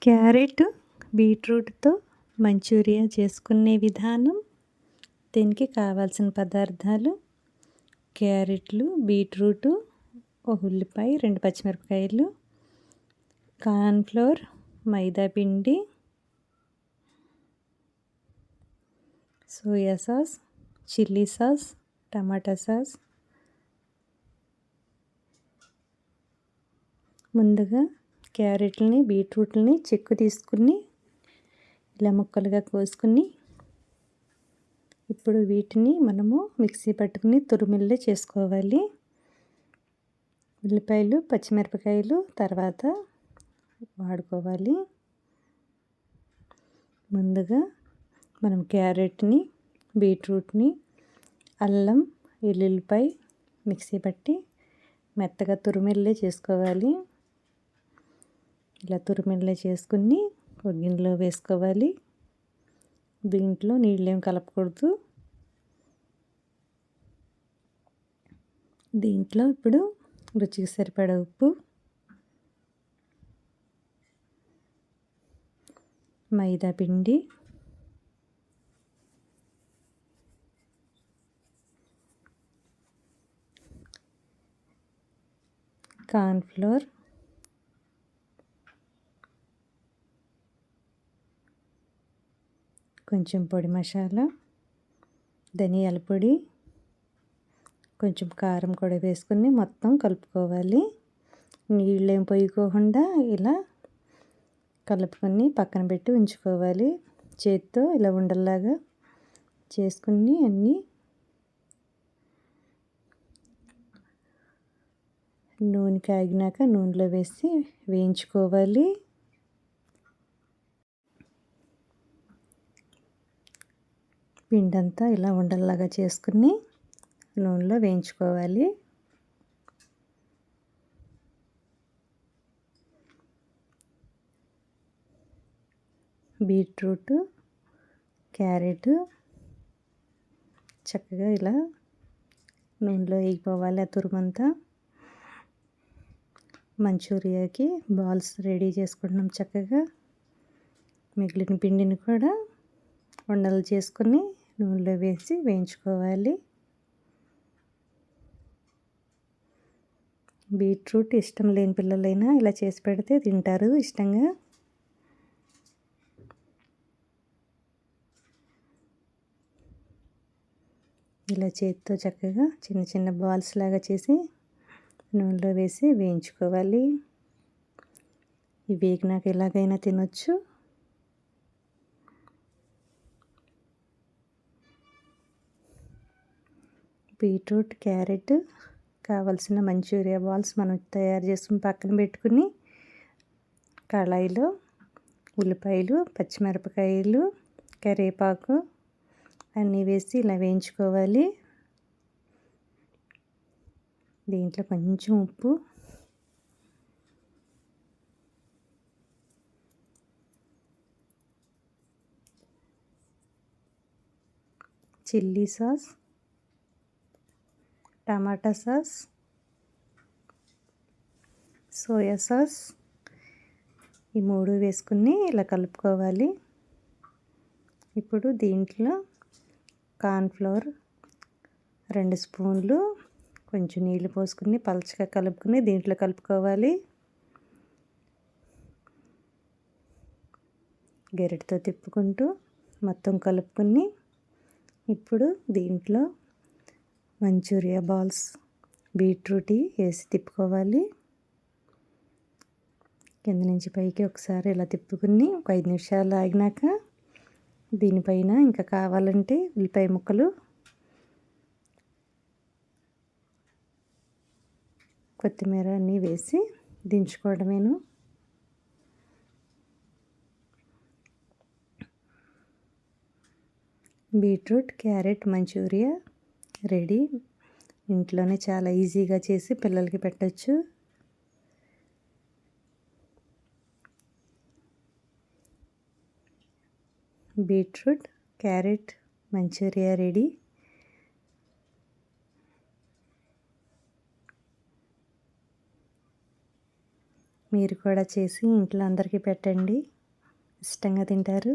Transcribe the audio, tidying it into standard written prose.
Carrot బీట్రూట్తో Manchuria చేసుకునే విధానం. దీనికి కావాల్సిన పదార్థాలు: క్యారెట్లు, బీట్రూటు, ఒక ఉల్లిపాయ, 2 పచ్చిమిరపకాయలు, కార్న్‌ఫ్లోర్, మైదా పిండి, సోయా సాస్, చిల్లీ సాస్, టమాటా సాస్. ముందుగా క్యారెట్లని, బీట్రూట్లని చెక్కు తీసుకుని ఇలా ముక్కలుగా కోసుకుని, ఇప్పుడు వీటిని మనము మిక్సీ పట్టుకుని తురుములు చేసుకోవాలి. ఉల్లిపాయలు, పచ్చిమిరపకాయలు తర్వాత వాడుకోవాలి. ముందుగా మనం క్యారెట్ని, బీట్రూట్ని, అల్లం, వెల్లుల్లిపాయ మిక్సీ పట్టి మెత్తగా తురుములు చేసుకోవాలి. ఇలా తురుములు చేసుకుని ఒక గిన్నెలో వేసుకోవాలి. దీంట్లో నీళ్ళేం కలపకూడదు. దీంట్లో ఇప్పుడు రుచికి సరిపడా ఉప్పు, మైదా పిండి, కార్న్‌ఫ్లోర్, కొంచెం పొడి మసాలా, ధనియాల పొడి, కొంచెం కారం కూడా వేసుకుని మొత్తం కలుపుకోవాలి. నీళ్ళేం పోయకోకుండా ఇలా కలుపుకొని పక్కన పెట్టి ఉంచుకోవాలి. చేత్తో ఇలా ఉండల్లాగా చేసుకుని అన్నీ నూనె కాగినాక నూనెలో వేసి వేయించుకోవాలి. పిండంతా ఇలా ఉండల్లాగా చేసుకుని నూనెలో వేయించుకోవాలి. బీట్రూట్, క్యారెట్ చక్కగా ఇలా నూనెలో వేగిపోవాలి. ఆ తురుమంతా మంచూరియాకి బాల్స్ రెడీ చేసుకుంటున్నాం. చక్కగా మిగిలిన పిండిని కూడా ఉండలు చేసుకుని నూనెలో వేసి వేయించుకోవాలి. బీట్రూట్ ఇష్టం లేని పిల్లలైనా ఇలా చేసి పెడితే తింటారు ఇష్టంగా. ఇలా చేతితో చక్కగా చిన్న చిన్న బాల్స్ లాగా చేసి నూనెలో వేసి వేయించుకోవాలి. ఇవి వేగినాక ఎలాగైనా తినొచ్చు. బీట్రూట్, క్యారెట్ కావలసిన మంచూరియా బాల్స్ మనం తయారు చేసుకుని పక్కన పెట్టుకుని, కళాయిలో ఉల్లిపాయలు, పచ్చిమిరపకాయలు, కరివేపాకు అన్నీ వేసి ఇలా వేయించుకోవాలి. దీంట్లో కొంచెం ఉప్పు, చిల్లీ సాస్, టమాటా సాస్, సోయా సాస్ ఈ 3 వేసుకుని ఇలా కలుపుకోవాలి. ఇప్పుడు దీంట్లో కార్న్‌ఫ్లోర్ 2 స్పూన్లు కొంచెం నీళ్ళు పోసుకుని పలచగా కలుపుకుని దీంట్లో కలుపుకోవాలి. గరిటెతో తిప్పుకుంటూ మొత్తం కలుపుకుని ఇప్పుడు దీంట్లో మంచూరియా బాల్స్ బీట్రూట్ వేసి తిప్పుకోవాలి. కింద నుంచి పైకి ఒకసారి ఇలా తిప్పుకుని ఒక 5 నిమిషాలు ఆగినాక దీనిపైన ఇంకా కావాలంటే ఉల్లిపాయ ముక్కలు, కొత్తిమీర అన్నీ వేసి దించుకోవడమేను. Beetroot, carrot manchurian ready. ఇంట్లోనే చాలా ఈజీగా చేసి పిల్లలకి పెట్టచ్చు. Beetroot, carrot manchurian ready. మీరు కూడా చేసి ఇంట్లో అందరికీ పెట్టండి, ఇష్టంగా తింటారు.